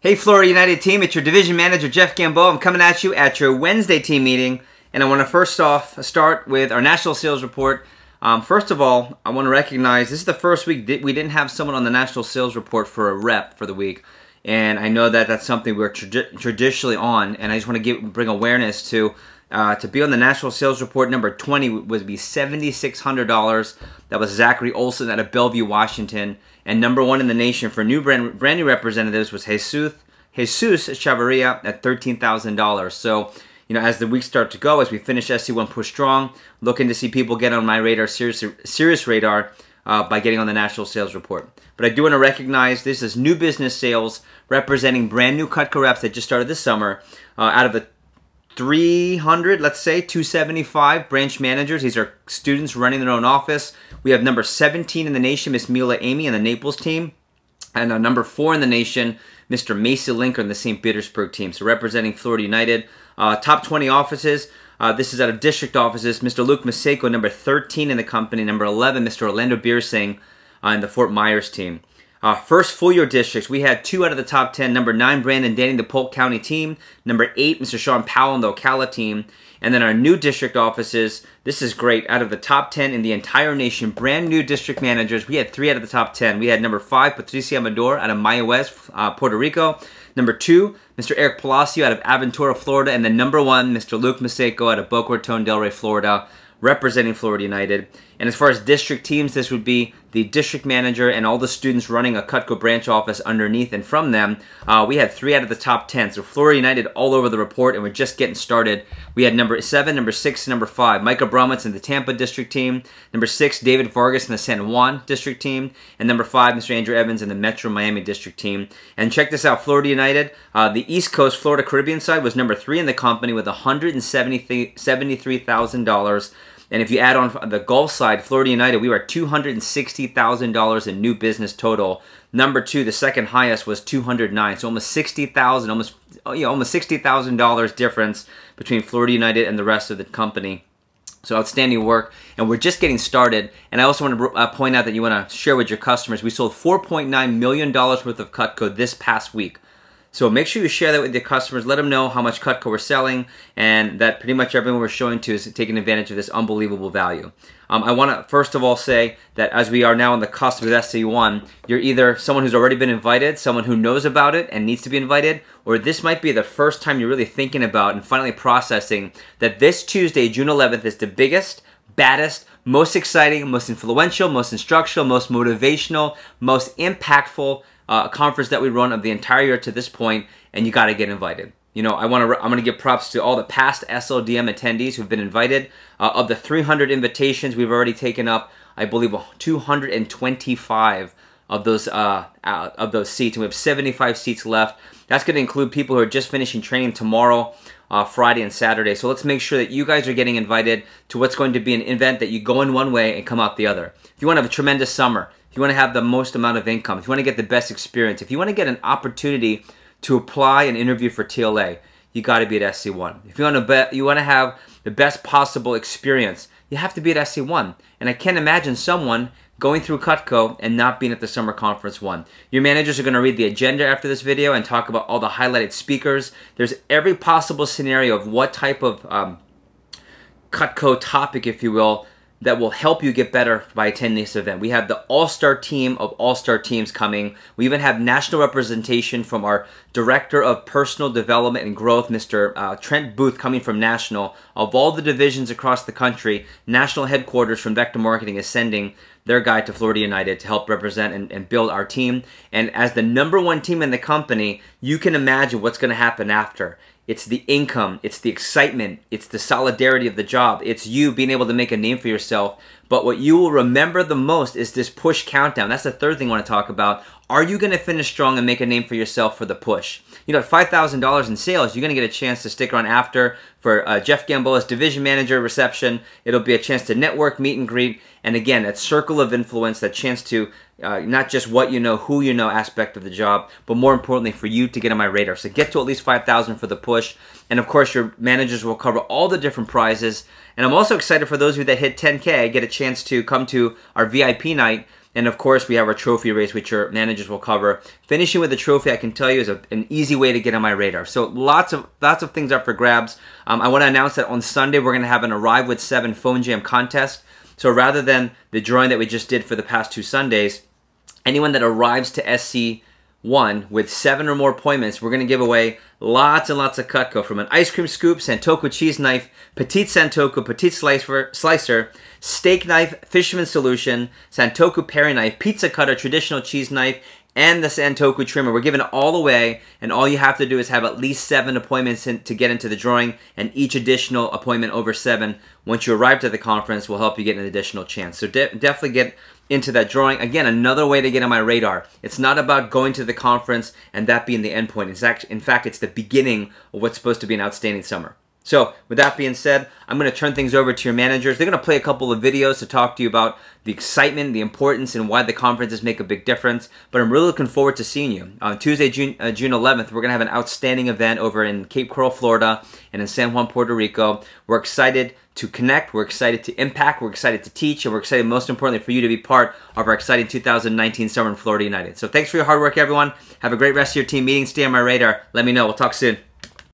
Hey Florida United team, it's your division manager Jeff Gamboa. I'm coming at you at your Wednesday team meeting, and I want to first off start with our national sales report. First of all, I want to recognize this is the first week we didn't have someone on the national sales report for a rep for the week, and I know that that's something we're traditionally on, and I just want to bring awareness to be on the national sales report. Number 20 would be $7,600. That was Zachary Olson out of Bellevue, Washington. And number 1 in the nation for brand new representatives was Jesus Chavarria at $13,000. So, as the weeks start to go, as we finish SC1 Push Strong, looking to see people get on my radar, serious radar, by getting on the national sales report. But I do want to recognize this is new business sales representing brand new Cutco reps that just started this summer. Out of the 300, let's say, 275 branch managers. These are students running their own office. We have number 17 in the nation, Miss Mila Amy and the Naples team. And number 4 in the nation, Mr. Macy Linker and the St. Petersburg team. So representing Florida United. Top 20 offices. This is out of district offices. Mr. Luke Maseko, number 13 in the company. Number 11, Mr. Orlando Beersing and the Fort Myers team. First full year districts, we had 2 out of the top 10. Number 9, Brandon Danny, the Polk County team. Number 8, Mr. Sean Powell and the Ocala team. And then our new district offices, this is great. Out of the top 10 in the entire nation, brand new district managers, we had 3 out of the top 10. We had number 5, Patricia Amador out of Maya West, Puerto Rico. Number 2, Mr. Eric Palacio out of Aventura, Florida. And then number 1, Mr. Luke Maseko out of Boca Raton, Delray, Florida, representing Florida United. And as far as district teams, this would be the district manager and all the students running a Cutco branch office underneath and from them. We had 3 out of the top 10. So Florida United all over the report, and we're just getting started. We had number 7, number 6, and number 5. Micah Bromwitz in the Tampa district team. Number 6, David Vargas in the San Juan district team. And number 5, Mr. Andrew Evans in the Metro Miami district team. And check this out, Florida United, the East Coast Florida Caribbean side was number 3 in the company with $173,000. And if you add on the Gulf side, Florida United, we were at $260,000 in new business total. Number 2, the second highest, was $209,000. So almost $60,000, almost $60,000 difference between Florida United and the rest of the company. So outstanding work, and we're just getting started. And I also want to point out that you want to share with your customers. We sold $4.9 million worth of Cutco this past week. So make sure you share that with your customers. Let them know how much Cutco we're selling, and that pretty much everyone we're showing to is taking advantage of this unbelievable value. I want to first of all say that as we are now on the cusp of SC1, you're either someone who's already been invited, someone who knows about it and needs to be invited, or this might be the first time you're really thinking about and finally processing that this Tuesday, June 11th, is the biggest, baddest, most exciting, most influential, most instructional, most motivational, most impactful conference that we run of the entire year to this point, and you got to get invited. I'm going to give props to all the past SLDM attendees who've been invited. Of the 300 invitations, we've already taken up, I believe, 225 of those seats, and we have 75 seats left. That's going to include people who are just finishing training tomorrow, Friday and Saturday. So let's make sure that you guys are getting invited to what's going to be an event that you go in one way and come out the other. If you want to have a tremendous summer, if you want to have the most amount of income, if you want to get the best experience, if you want to get an opportunity to apply and interview for TLA, you got to be at SC1. If you want to have the best possible experience, you have to be at SC1. And I can't imagine someone going through Cutco and not being at the Summer Conference 1. Your managers are going to read the agenda after this video and talk about all the highlighted speakers. There's every possible scenario of what type of Cutco topic, if you will, that will help you get better by attending this event. We have the all-star team of all-star teams coming. We even have national representation from our Director of Personal Development and Growth, Mr. Trent Booth, coming from National. Of all the divisions across the country, National Headquarters from Vector Marketing is sending their guy to Florida United to help represent and build our team. And as the number 1 team in the company, you can imagine what's going to happen after. It's the income, it's the excitement, it's the solidarity of the job, it's you being able to make a name for yourself. But what you will remember the most is this push countdown. That's the third thing I want to talk about. Are you going to finish strong and make a name for yourself for the push? At $5,000 in sales, you're going to get a chance to stick around after for Jeff Gamboa's division manager reception. It'll be a chance to network, meet and greet, and again, that circle of influence, that chance to not just what you know, who you know aspect of the job, but more importantly for you to get on my radar. So get to at least $5,000 for the push. And of course, your managers will cover all the different prizes. And I'm also excited for those of you that hit 10K, get a chance to come to our VIP night And of course, we have our trophy race, which your managers will cover. Finishing with the trophy, I can tell you, is an easy way to get on my radar. So lots of things up for grabs. I want to announce that on Sunday, we're going to have an Arrive with 7 phone jam contest. So rather than the drawing that we just did for the past 2 Sundays, anyone that arrives to SC1 with 7 or more appointments, we're going to give away lots and lots of Cutco, from an ice cream scoop, Santoku cheese knife, petite Santoku, petite slicer, steak knife, fisherman's solution, Santoku paring knife, pizza cutter, traditional cheese knife, and the Santoku trimmer. We're giving it all away, and all you have to do is have at least 7 appointments to get into the drawing, and each additional appointment over 7, once you arrive to the conference, will help you get an additional chance. So definitely get into that drawing. Again, another way to get on my radar. It's not about going to the conference and that being the end point. In fact, it's the beginning of what's supposed to be an outstanding summer. So with that being said, I'm going to turn things over to your managers. They're going to play a couple of videos to talk to you about the excitement, the importance, and why the conferences make a big difference. But I'm really looking forward to seeing you. On Tuesday, June 11th, we're going to have an outstanding event over in Cape Coral, Florida, and in San Juan, Puerto Rico. We're excited to connect, we're excited to impact, we're excited to teach, and we're excited, most importantly, for you to be part of our exciting 2019 Summer in Florida United. So thanks for your hard work, everyone. Have a great rest of your team meeting. Stay on my radar. Let me know. We'll talk soon.